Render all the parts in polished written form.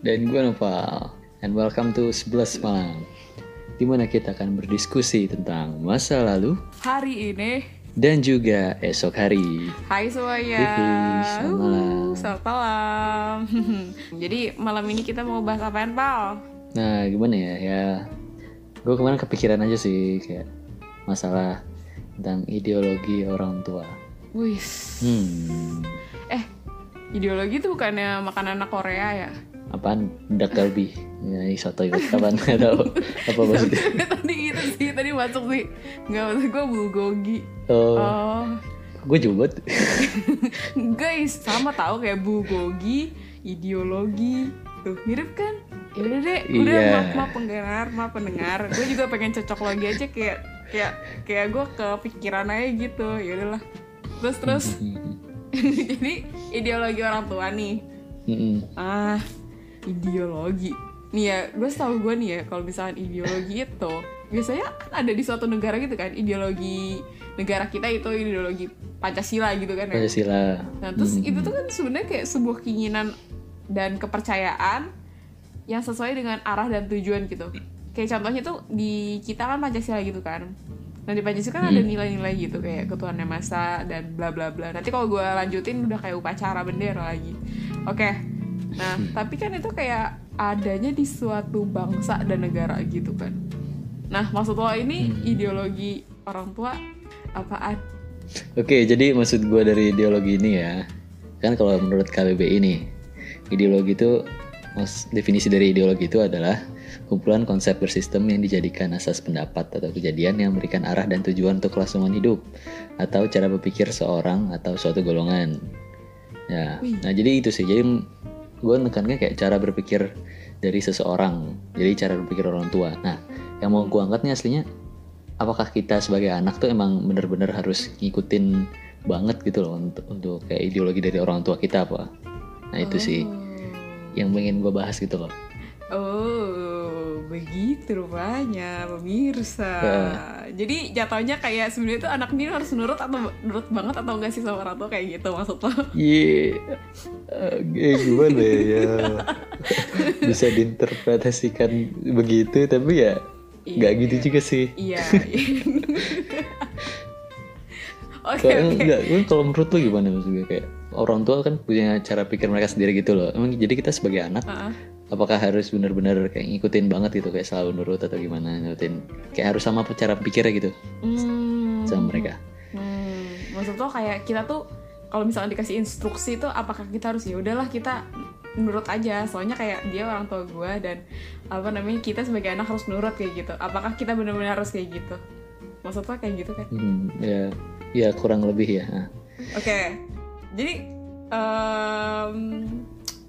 Dan gue Noval. And welcome to 11 Malam, di mana kita akan berdiskusi tentang masa lalu, hari ini, dan juga esok hari. Hai semuanya. Selamat malam. Selamat malam. Jadi malam ini kita mau bahas apaan, Pal? Nah gimana ya, gue kemarin kepikiran aja sih kayak masalah tentang ideologi orang tua. Wih. Ideologi itu bukannya makanan anak Korea ya? Apaan? Dak galbi. Ya, soto itu kapan? Gak tau apa maksudnya. Tadi masuk sih. Nggak, maksud gue bulgogi. Oh. Gue juga. Guys, sama tahu kayak bulgogi, ideologi. Tuh, mirip kan? Ya udah deh, maaf pendengar. Gue juga pengen cocok lagi aja kayak gue kepikiran aja gitu. Ya udahlah. Terus. Jadi ideologi orang tua nih. Ideologi. Nih ya, gue setahu gue nih ya, kalau misalnya ideologi itu biasanya kan ada di suatu negara gitu kan. Ideologi negara kita itu ideologi Pancasila gitu kan ya. Pancasila. Nah terus itu tuh kan sebenarnya kayak sebuah keinginan dan kepercayaan yang sesuai dengan arah dan tujuan gitu. Kayak contohnya tuh di kita kan Pancasila gitu kan. Nah di Pancasila kan ada nilai-nilai gitu kayak ketuhanan Yang Maha dan bla bla bla. Nanti kalau gue lanjutin udah kayak upacara bendera lagi. Oke. Nah tapi kan itu kayak adanya di suatu bangsa dan negara gitu kan. Nah maksud lo ini ideologi orang tua apaan? Oke, jadi maksud gue dari ideologi ini ya, kan kalau menurut KBBI ini, ideologi itu, definisi dari ideologi itu adalah kumpulan konsep bersistem yang dijadikan asas pendapat atau kejadian yang memberikan arah dan tujuan untuk kelangsungan hidup atau cara berpikir seorang atau suatu golongan. Ya, nah jadi itu sih. Jadi gue nekannya kayak cara berpikir dari seseorang. Jadi cara berpikir orang tua. Nah, yang mau gue angkat nih aslinya, apakah kita sebagai anak tuh emang benar-benar harus ngikutin banget gitu loh untuk kayak ideologi dari orang tua kita apa? Nah itu sih yang pengen gue bahas gitu loh. Oh, begitu rupanya pemirsa. Jadi jatuhnya kayak sebenarnya tuh anak ini harus nurut banget atau enggak sih sama orang tua kayak gitu maksud lo? Iya, gimana ya? Bisa diinterpretasikan begitu, tapi ya nggak gitu juga sih. Iya. Oke. Kalau menurut lo gimana maksudnya kayak orang tua kan punya cara pikir mereka sendiri gitu loh. Emang jadi kita sebagai anak, apakah harus benar-benar kayak ngikutin banget gitu kayak selalu nurut atau gimana ngikutin? Kayak harus sama cara pikirnya gitu sama mereka. Maksud lo kayak kita tuh kalau misalnya dikasih instruksi tuh apakah kita harus ya udahlah kita nurut aja, soalnya kayak dia orang tua gue dan kita sebagai anak harus nurut kayak gitu. Apakah kita benar-benar harus kayak gitu? Maksud lo kayak gitu kan? Ya kurang lebih ya. Oke. Jadi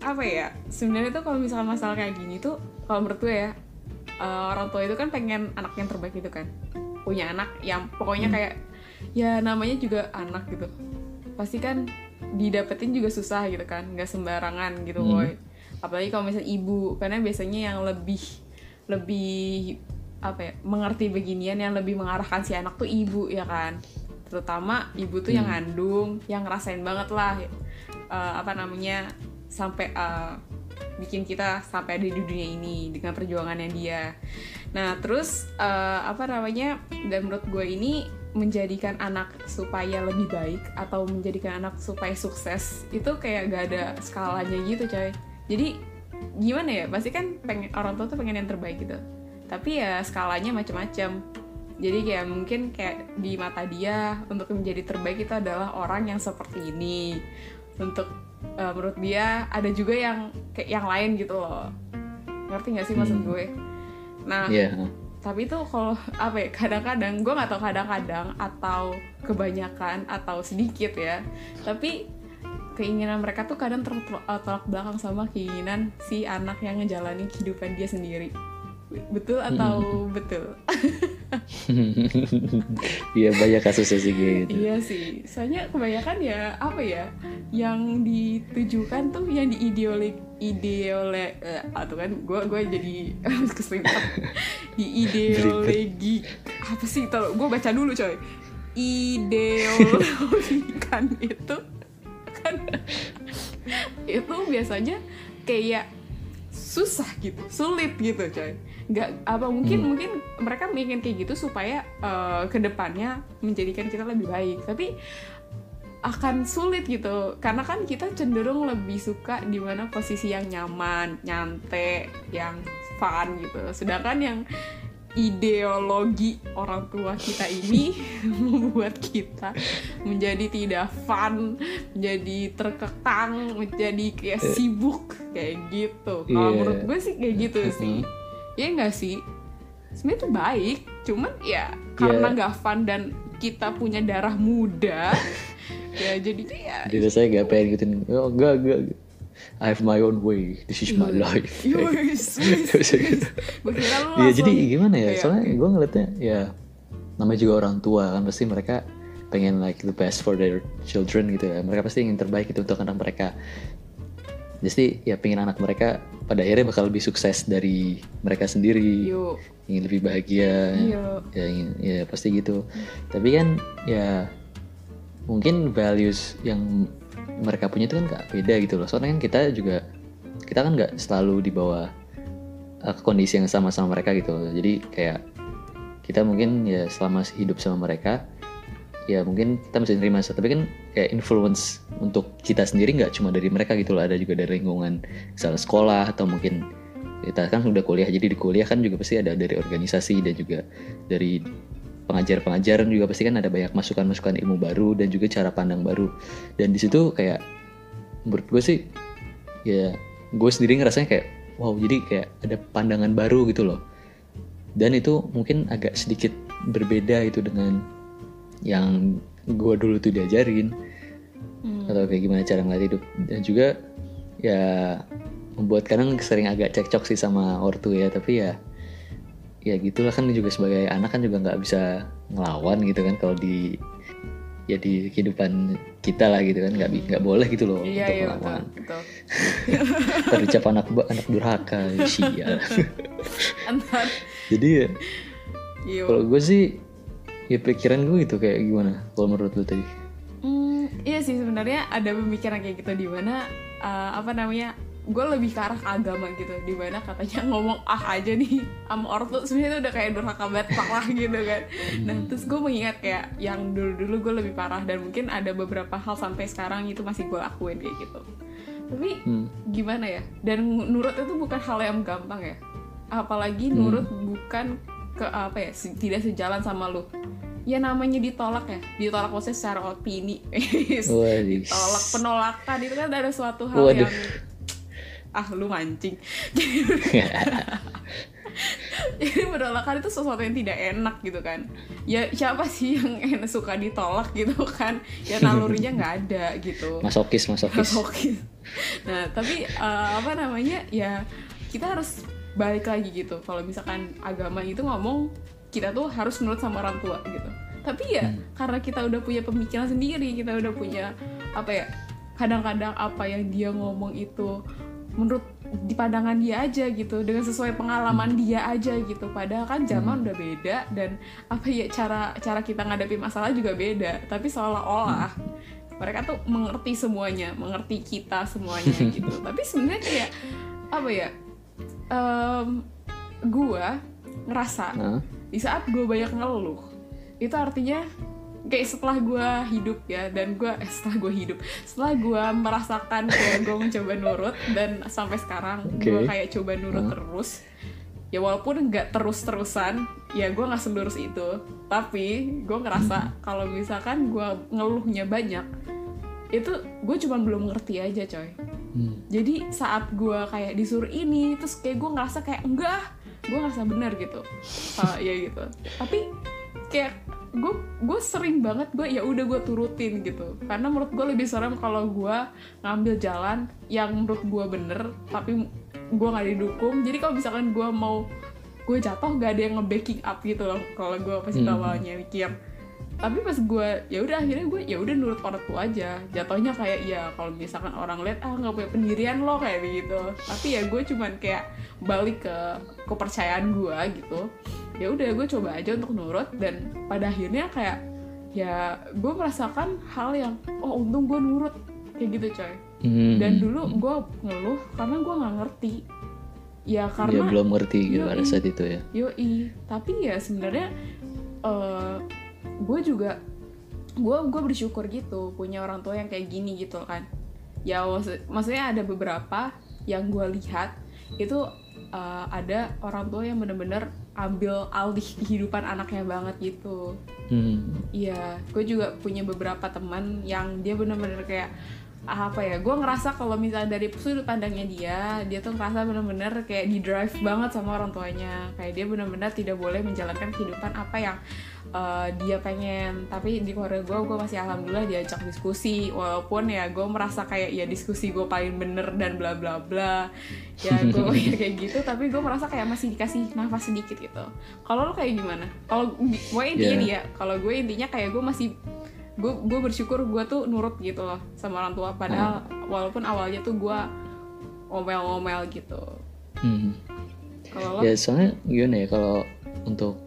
apa ya? Sebenarnya tuh kalau misalnya masalah kayak gini tuh, kalau menurut gue ya, orang tua itu kan pengen anak yang terbaik gitu kan. Punya anak yang pokoknya kayak ya namanya juga anak gitu. Pasti kan didapetin juga susah gitu kan, nggak sembarangan gitu boy. Apalagi kalau misalnya ibu, karena biasanya yang lebih mengerti beginian, yang lebih mengarahkan si anak tuh ibu ya kan. Terutama ibu tuh yang ngandung, yang ngerasain banget lah sampai bikin kita sampai ada di dunia ini dengan perjuangannya dia. Nah terus dan menurut gue ini menjadikan anak supaya lebih baik atau menjadikan anak supaya sukses itu kayak gak ada skalanya gitu coy. Jadi gimana ya, pasti kan orang tua tuh pengen yang terbaik gitu, tapi ya skalanya macam-macam. Jadi kayak mungkin kayak di mata dia untuk menjadi terbaik itu adalah orang yang seperti ini. Untuk menurut dia ada juga yang kayak yang lain gitu loh. Ngerti gak sih maksud gue? Nah tapi itu kalau kadang-kadang, gue nggak tahu kadang-kadang atau kebanyakan atau sedikit ya, tapi keinginan mereka tuh kadang tolak belakang sama keinginan si anak yang ngejalanin kehidupan dia sendiri. Betul atau betul? Iya banyak kasusnya sih gitu. Iya sih, soalnya kebanyakan ya yang ditujukan tuh yang tuh kan gue jadi keselipet di ideologi apa sih, gue baca dulu coy. Ideologi kan itu biasanya kayak susah gitu, sulit gitu coy. Nggak apa mungkin mereka bikin kayak gitu supaya kedepannya menjadikan kita lebih baik, tapi akan sulit gitu karena kan kita cenderung lebih suka di mana posisi yang nyaman, nyantai, yang fun gitu. Sedangkan yang ideologi orang tua kita ini membuat kita menjadi tidak fun, menjadi terkekang, menjadi kayak sibuk kayak gitu. Kalau menurut gue sih kayak gitu sih. Ya enggak sih? Sebenarnya itu baik, cuman ya karena nggak fun dan kita punya darah muda, ya jadinya ya. Jadi saya nggak pengen gituin. Oh enggak. I have my own way. This is my life. Yes. Iya jadi gimana ya? Soalnya gue ngeliatnya ya namanya juga orang tua kan pasti mereka pengen like the best for their children gitu ya. Mereka pasti ingin terbaik itu untuk anak mereka. Jadi ya pengen anak mereka pada akhirnya bakal lebih sukses dari mereka sendiri. Ingin lebih bahagia. Ya pasti gitu. Tapi kan ya mungkin values yang mereka punya itu kan gak beda gitu loh. Soalnya kan kita kan gak selalu di bawah kondisi yang sama-sama mereka gitu loh. Jadi kayak kita mungkin ya selama hidup sama mereka ya mungkin kita bisa nerima, tapi kan kayak influence untuk kita sendiri gak cuma dari mereka gitu loh. Ada juga dari lingkungan misalnya sekolah atau mungkin kita kan udah kuliah, jadi di kuliah kan juga pasti ada dari organisasi dan juga dari pengajar-pengajaran juga pasti kan ada banyak masukan-masukan ilmu baru dan juga cara pandang baru. Dan di situ kayak menurut gue sih ya gue sendiri ngerasanya kayak wow, jadi kayak ada pandangan baru gitu loh. Dan itu mungkin agak sedikit berbeda itu dengan yang gue dulu tuh diajarin atau kayak gimana cara ngeliat hidup. Dan juga ya membuat kadang sering agak cekcok sih sama ortu ya, tapi ya gitulah kan juga sebagai anak kan juga nggak bisa ngelawan gitu kan kalau di kehidupan kita lah gitu kan nggak boleh gitu loh untuk ngelawan. Terucap anak durhaka sial. Jadi ya kalau gue sih ya pikiran gue gitu kayak gimana kalau menurut lu tadi? Iya sih sebenarnya ada pemikiran kayak gitu di mana gue lebih ke arah agama gitu, dimana katanya ngomong aja nih sama ortu sebenarnya itu udah kayak durhaka banget lah gitu kan. Nah terus gue mengingat kayak yang dulu gue lebih parah dan mungkin ada beberapa hal sampai sekarang itu masih gue lakuin kayak gitu. Tapi gimana ya, dan nurut itu bukan hal yang gampang ya, apalagi nurut bukan ke tidak sejalan sama lu. Ya namanya ditolak maksudnya secara opini. Ditolak, penolakan itu kan ada suatu hal yang lu mancing. Jadi penolakan itu sesuatu yang tidak enak gitu kan. Ya siapa sih yang suka ditolak gitu kan. Ya nalurinya nggak ada gitu. Masokis. Nah tapi ya kita harus balik lagi gitu. Kalau misalkan agama itu ngomong kita tuh harus menurut sama orang tua gitu. Tapi ya karena kita udah punya pemikiran sendiri, kita udah punya kadang-kadang apa yang dia ngomong itu menurut di pandangan dia aja gitu, dengan sesuai pengalaman dia aja gitu. Padahal kan zaman udah beda dan cara kita ngadepi masalah juga beda. Tapi seolah-olah mereka tuh mengerti semuanya, mengerti kita semuanya gitu. Tapi sebenarnya kayak gue ngerasa di saat gue banyak ngeluh itu artinya kayak setelah gue hidup ya, dan setelah gue merasakan kayak gue mencoba nurut dan sampai sekarang gue kayak coba nurut terus ya, walaupun nggak terus-terusan ya, gue nggak selurus itu, tapi gue ngerasa kalau misalkan gue ngeluhnya banyak itu gue cuma belum ngerti aja coy. Jadi saat gue kayak disuruh ini terus kayak gue ngerasa kayak enggak, gue ngerasa benar gitu ya gitu, tapi kayak gue sering banget gue udah turutin gitu, karena menurut gue lebih serem kalau gue ngambil jalan yang menurut gue bener tapi gue nggak didukung. Jadi kalau misalkan gue mau gue jatuh gak ada yang nge-backing up gitu loh kalau gue pasti awalnya mikir. Tapi pas gue akhirnya gue nurut orang tua aja. Jatuhnya kayak ya kalau misalkan orang lihat nggak punya pendirian lo kayak begitu, tapi ya gue cuman kayak balik ke kepercayaan gue gitu. Ya udah gue coba aja untuk nurut, dan pada akhirnya kayak ya gue merasakan hal yang untung gue nurut kayak gitu coy. Dan dulu gue ngeluh karena gue nggak ngerti Ya Dia karena belum ngerti gitu pada yoi, saat itu ya. yoi. Tapi ya sebenarnya gue juga gue bersyukur gitu punya orang tua yang kayak gini gitu kan. Ya maksudnya ada beberapa yang gue lihat itu ada orang tua yang bener-bener ambil alih kehidupan anaknya banget gitu. Iya, gue juga punya beberapa teman yang dia bener-bener kayak apa ya, gue ngerasa kalau misalnya dari sudut pandangnya dia tuh ngerasa bener-bener kayak di drive banget sama orang tuanya, kayak dia bener-bener tidak boleh menjalankan kehidupan apa yang dia pengen. Tapi di keluarga gue masih alhamdulillah diajak diskusi, walaupun ya gue merasa kayak ya diskusi gue paling bener dan bla bla bla ya gue ya kayak gitu, tapi gue merasa kayak masih dikasih nafas sedikit gitu. Kalau lo kayak gimana? Kalau gue intinya dia, kalau gue intinya kayak gue masih gue bersyukur gue tuh nurut gitu loh sama orang tua, padahal walaupun awalnya tuh gue ngomel-ngomel gitu. Kalau lo? Ya soalnya gimana ya, kalau untuk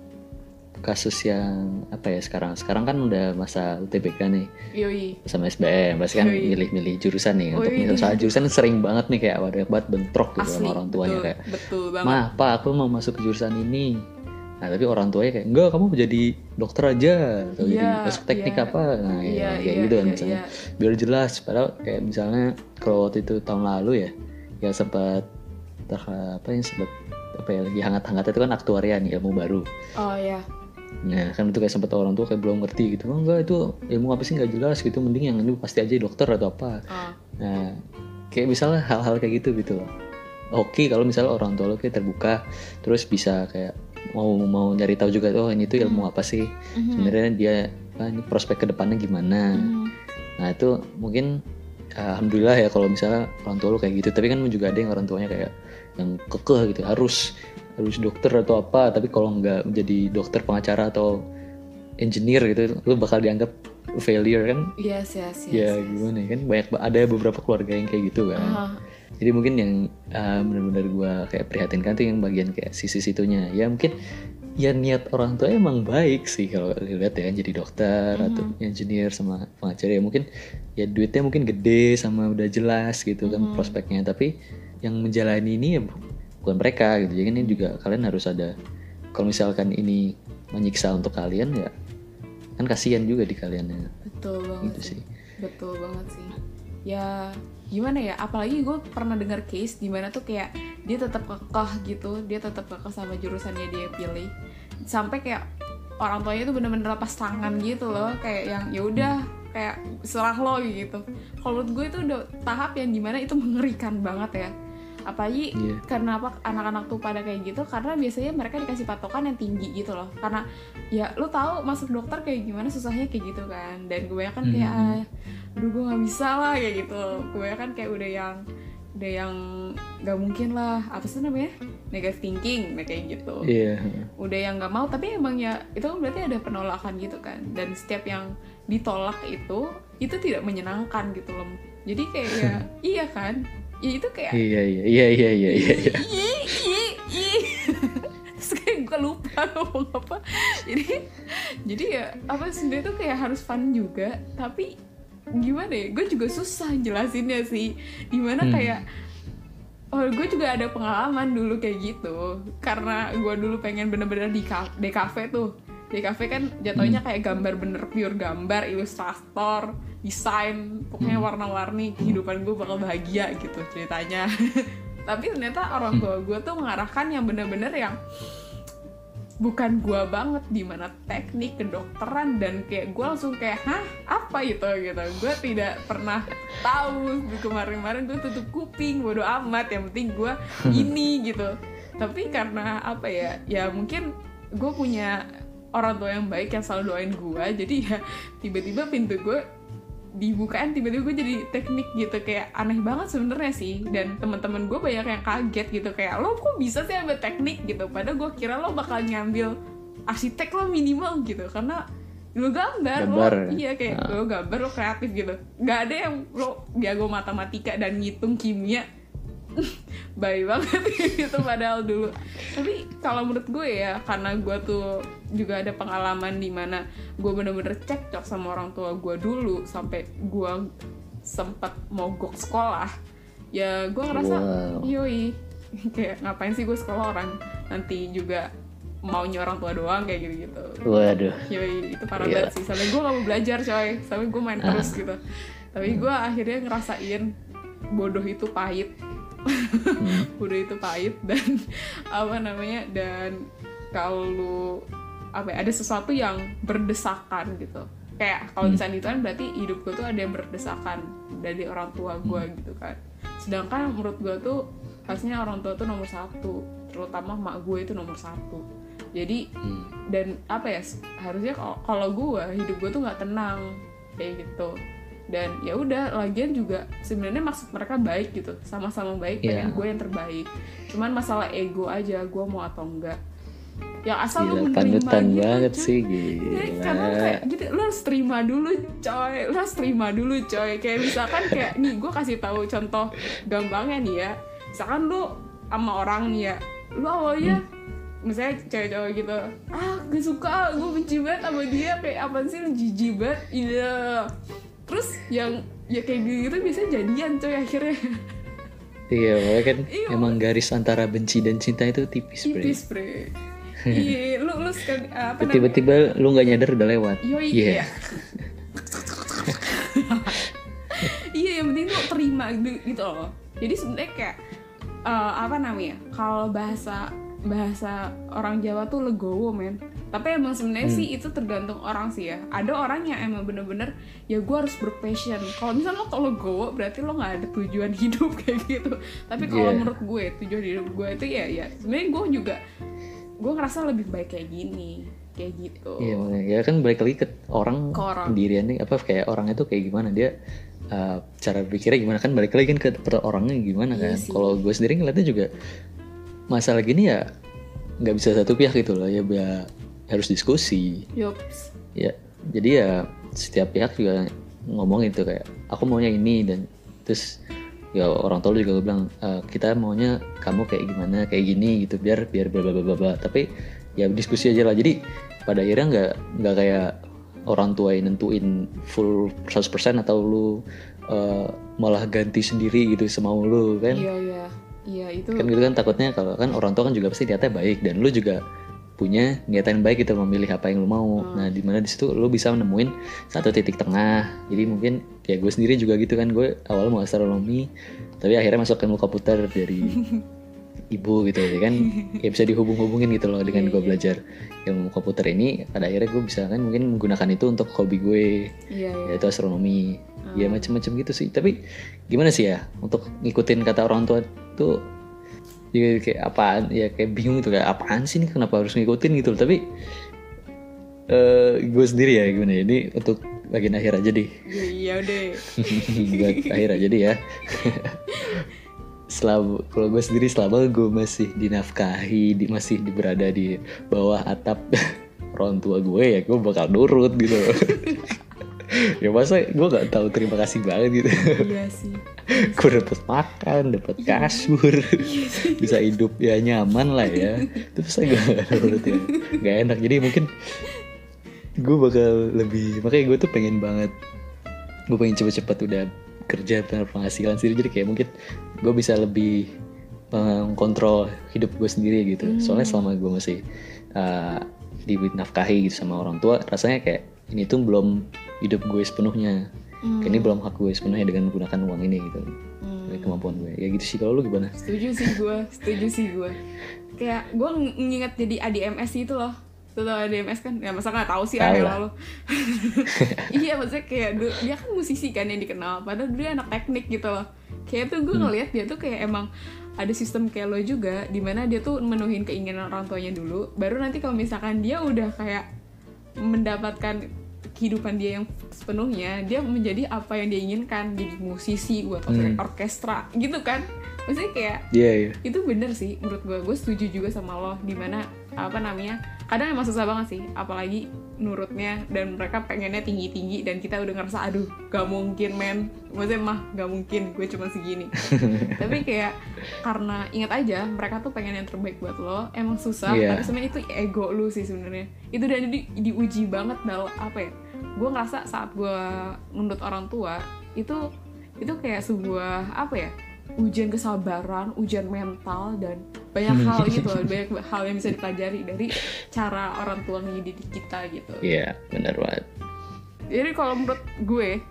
kasus yang apa ya, sekarang kan udah masa UTBK nih. Yoi. Sama SBM pasti kan milih-milih jurusan nih. Untuk milih soal jurusan sering banget nih kayak waduh banget bentrok gitu. Asli, sama orang tuanya, kayak betul banget. Mah pak aku mau masuk ke jurusan ini. Nah tapi orang tuanya kayak enggak, kamu jadi dokter aja atau jadi masuk teknik apa. Nah kayak gitu kan misalnya biar jelas. Padahal kayak misalnya kalau waktu itu tahun lalu ya sempat apa ya lagi hangat-hangatnya itu kan aktuaria nih, ilmu baru. Oh iya. Nah kan itu kayak sempat orang tua kayak belum ngerti gitu, enggak itu ilmu apa sih nggak jelas gitu, mending yang ini pasti aja dokter atau apa. Nah kayak misalnya hal-hal kayak gitu loh. Oke kalau misalnya orang tua lo kayak terbuka, terus bisa kayak mau nyari tahu juga tuh ini tuh ilmu apa sih sebenarnya, dia ini prospek kedepannya gimana. Nah itu mungkin alhamdulillah ya kalau misalnya orang tua lo kayak gitu. Tapi kan juga ada yang orang tuanya kayak yang kekeh gitu, harus dokter atau apa, tapi kalau nggak menjadi dokter, pengacara atau engineer gitu lu bakal dianggap failure kan. Yes. Ya gimana kan, banyak ada beberapa keluarga yang kayak gitu kan. Jadi mungkin yang benar-benar gue kayak prihatinkan tuh yang bagian kayak sisi situnya. Ya mungkin ya niat orang tua emang baik sih kalau lihat ya, jadi dokter atau engineer sama pengacara ya mungkin ya duitnya mungkin gede sama udah jelas gitu kan prospeknya. Tapi yang menjalani ini ya bukan mereka gitu. Jadi ini juga kalian harus ada, kalau misalkan ini menyiksa untuk kalian ya kan kasihan juga di kaliannya. Betul banget gitu sih. Betul banget sih. Ya gimana ya, apalagi gue pernah dengar case dimana tuh kayak dia tetap kekeh gitu, dia tetap kekeh sama jurusannya dia pilih, sampai kayak orang tuanya tuh bener-bener lepas tangan gitu loh, kayak yang ya udah kayak serah lo gitu. Kalau menurut gue itu udah tahap yang dimana itu mengerikan banget ya. Apalagi karena apa anak-anak tuh pada kayak gitu, karena biasanya mereka dikasih patokan yang tinggi gitu loh. Karena ya lu tahu masuk dokter kayak gimana susahnya kayak gitu kan. Dan kebanyakan kayak aduh gue nggak bisa lah kayak gitu. Kebanyakan kayak udah yang nggak mungkin lah, apa sih namanya, negative thinking kayak gitu. Udah yang nggak mau, tapi emang ya itu kan berarti ada penolakan gitu kan. Dan setiap yang ditolak itu tidak menyenangkan gitu loh. Jadi kayak ya iya kan, ya itu kayak iya. Terus kayak gue lupa ngomong apa. Jadi ya apa sebenarnya tuh kayak harus fun juga, tapi gimana ya, gue juga susah jelasinnya sih. Dimana kayak gue juga ada pengalaman dulu kayak gitu, karena gue dulu pengen bener-bener di DKV tuh. DKV kan jatuhnya kayak gambar bener, pure gambar, ilustrator, desain, pokoknya warna-warni, kehidupan gue bakal bahagia gitu ceritanya. Tapi ternyata orang tua gue tuh mengarahkan yang bener-bener yang bukan gue banget, dimana teknik kedokteran, dan kayak gue langsung kayak hah apa itu gitu. Gue tidak pernah tahu, kemarin-kemarin gue tutup kuping, bodo amat, yang penting gue ini gitu. Tapi karena apa ya mungkin gue punya orang tua yang baik yang selalu doain gue, jadi ya tiba-tiba pintu gue dibukain, tiba-tiba gue jadi teknik gitu. Kayak aneh banget sebenarnya sih, dan teman-teman gue banyak yang kaget gitu, kayak lo kok bisa sih ambil teknik gitu, padahal gue kira lo bakal ngambil arsitek lo minimal gitu, karena lo gambar. Lo iya kayak lo gambar, lo kreatif gitu, nggak ada yang lo jago matematika dan ngitung kimia. Baik banget gitu padahal dulu. Tapi kalau menurut gue ya, karena gue tuh juga ada pengalaman di mana gue bener-bener cekcok sama orang tua gue dulu, sampai gue sempat mogok sekolah. Ya gue ngerasa yoi, Kayak ngapain sih gue sekolah, orang nanti juga maunya orang tua doang kayak gitu-gitu. Waduh. Yoi, itu parah Iya. banget sih. Sampai gue gak mau belajar coy, sampai gue main terus gitu. Tapi gue akhirnya ngerasain bodoh itu pahit. Bodoh itu pahit dan apa namanya, dan kalau lu apa ya, ada sesuatu yang berdesakan gitu. Kayak kalau misalnya itu kan berarti hidup gue tuh ada yang berdesakan dari orang tua gue gitu kan. Sedangkan menurut gue tuh harusnya orang tua tuh nomor satu, terutama mak gue itu nomor satu. Jadi dan apa ya, harusnya kalau gue hidup gue tuh nggak tenang kayak gitu. Dan ya udah, lagian juga sebenarnya maksud mereka baik gitu, sama-sama baik, pengen gue yang terbaik. Cuman masalah ego aja, gue mau atau enggak. Ya asal lu Gila, menerima panutan gitu, banget cuy. sih, Ya, gila. karena kayak gitu, lo harus terima dulu coy. Kayak misalkan kayak nih, gue kasih tahu contoh gampangnya nih ya. Misalkan lu sama orang nih ya, lu awalnya misalnya cewek-cewek gitu, gak suka, gue benci banget sama dia, kayak apaan sih, lu jijik banget, iya. Terus yang ya kayak gitu biasanya jadian coy akhirnya. Iya, makanya kan Iya. emang garis antara benci dan cinta itu tipis, bre. Tipis bre. Iya, lu sekali apa namanya? Tiba-tiba lu nggak nyadar udah lewat. Yoi, Iya. iya. Iya, yang penting lu terima gitu loh. Jadi sebenarnya kayak apa namanya? Kalau bahasa orang Jawa tuh legowo, men. Tapi emang sebenarnya sih itu tergantung orang sih ya. Ada orang yang emang bener-bener ya gue harus berpassion. Kalau misalnya lo kalau legowo berarti lo nggak ada tujuan hidup kayak gitu. Tapi kalau menurut gue tujuan hidup gue itu ya sebenarnya gue ngerasa lebih baik kayak gini, kayak gitu. Iya, makanya ya kan balik lagi ke orang Ke orang. pendiriannya, apa kayak orang itu kayak gimana dia, cara berpikirnya gimana, kan balik lagi kan ke orangnya gimana Iya kan. sih. Kalau gue sendiri ngeliatnya juga masalah gini ya nggak bisa satu pihak gitu loh ya, harus diskusi Yups. ya. Jadi ya setiap pihak juga ngomong itu kayak aku maunya ini, dan terus ya orang tua lu juga bilang kita maunya kamu kayak gimana, kayak gini gitu, biar bla bla bla bla. Tapi ya diskusi aja lah. Jadi pada akhirnya nggak kayak orang tua yang nentuin full 100% atau lu malah ganti sendiri gitu semau lu kan. Iya itu. Kan gitu kan, takutnya kalau kan orang tua kan juga pasti niatnya baik, dan lu juga punya niatan baik gitu memilih apa yang lu mau. Nah di mana di situ lu bisa menemuin satu titik tengah. Jadi mungkin ya gue sendiri juga gitu kan, gue awalnya mau astronomi tapi akhirnya masuk ilmu komputer dari ibu gitu ya kan. Ya bisa dihubung-hubungin gitu loh dengan gue belajar ilmu komputer ini. Pada akhirnya gue bisa kan mungkin menggunakan itu untuk hobi gue, yaitu astronomi. Ya macam-macam gitu sih. Tapi gimana sih ya untuk ngikutin kata orang tua tuh ya kayak apaan ya, kayak bingung tuh, kayak apaan sih nih, kenapa harus ngikutin gitu loh. Tapi gue sendiri ya gimana ya, ini untuk bagian akhir aja deh. Iya udah. Buat akhir aja deh ya. Kalau gue sendiri selama gue masih dinafkahi, masih berada di bawah atap orang tua gue, ya gue bakal nurut gitu loh. Ya masa gue gak tahu terima kasih banget gitu. Iya sih. Gue dapat makan, dapat kasur, bisa hidup ya nyaman lah ya. Terus saya gak nurut ya, gak enak. Jadi mungkin gue bakal lebih, makanya gue tuh pengen banget, gue pengen cepet-cepet udah kerja penghasilan sendiri. Jadi kayak mungkin gue bisa lebih mengkontrol hidup gue sendiri gitu. Soalnya selama gue masih dinafkahi gitu sama orang tua, rasanya kayak ini tuh belum hidup gue sepenuhnya. Kayak ini belum hak gue sepenuhnya dengan menggunakan uang ini gitu. Dari kemampuan gue. Ya gitu sih. Kalau lu gimana? Setuju sih gue. Kayak gue nginget jadi ADMS itu loh. Tuh ADMS kan? Ya masa gak tahu sih Tahu ya lah. lo. Iya maksudnya kayak dia kan musisi kan yang dikenal. Padahal dia anak teknik gitu loh. Kayak tuh gue ngeliat dia tuh kayak emang ada sistem kayak lo juga, dimana dia tuh menuhin keinginan orang tuanya dulu, baru nanti kalau misalkan dia udah kayak mendapatkan kehidupan dia yang sepenuhnya, dia menjadi apa yang dia inginkan, jadi musisi buat orkestra gitu kan. Maksudnya kayak Iya. itu bener sih menurut gue setuju juga sama lo, dimana apa namanya, kadang emang susah banget sih, apalagi nurutnya, dan mereka pengennya tinggi-tinggi dan kita udah ngerasa aduh gak mungkin men, maksudnya mah gak mungkin gue cuma segini. Tapi kayak karena ingat aja mereka tuh pengen yang terbaik buat lo, emang susah. Tapi sebenarnya itu ego lu sih sebenarnya, itu dan diuji banget dalam apa ya, gue ngerasa saat gue nundut orang tua itu kayak sebuah apa ya, ujian kesabaran, ujian mental, dan banyak hal gitu loh, banyak hal yang bisa dipelajari dari cara orang tua ngedidik kita gitu. Iya, benar banget. Jadi kalau menurut gue,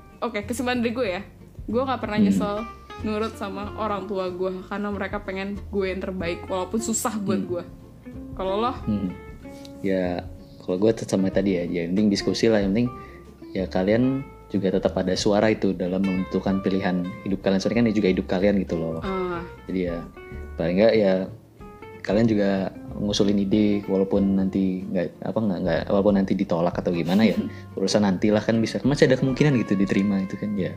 kesimpulan dari gue ya, gue nggak pernah nyesel nurut sama orang tua gue karena mereka pengen gue yang terbaik walaupun susah buat gue. Kalau lo? Ya kalau gue tetap sama tadi ya, yang penting diskusi lah, yang penting ya kalian juga tetap ada suara itu dalam menentukan pilihan hidup kalian, soalnya kan juga hidup kalian gitu loh. Jadi ya paling nggak ya kalian juga ngusulin ide walaupun nanti nggak walaupun nanti ditolak atau gimana ya, urusan nantilah kan, bisa masih ada kemungkinan gitu diterima itu kan ya,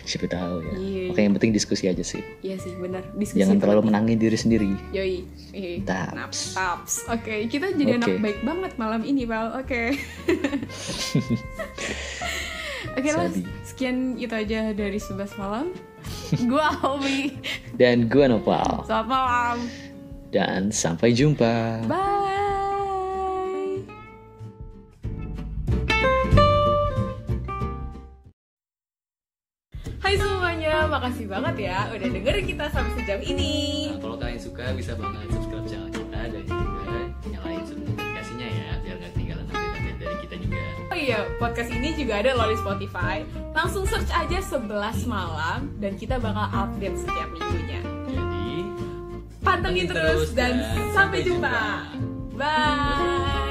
siapa tahu ya. Makanya yang penting diskusi aja sih. Iya sih, benar, diskusi. Jangan terlalu menangin diri sendiri. Yoi. Taps. Oke, kita jadi anak baik banget malam ini, Pal. Oke lah, sekian itu aja dari 11 malam. Gua Almi dan gua Nopal. Selamat malam dan sampai jumpa. Bye. Hai semuanya, makasih banget ya udah dengerin kita sampai sejauh ini. Nah, kalau kalian suka bisa banget subscribe channel kita dan juga nyalain notifikasinya ya, biar gak ketinggalan update-update dari kita juga. Oh iya, podcast ini juga ada loh di Spotify. Langsung search aja 11 malam dan kita bakal update setiap minggunya. Jadi pantengin terus dan sampai jumpa. Bye.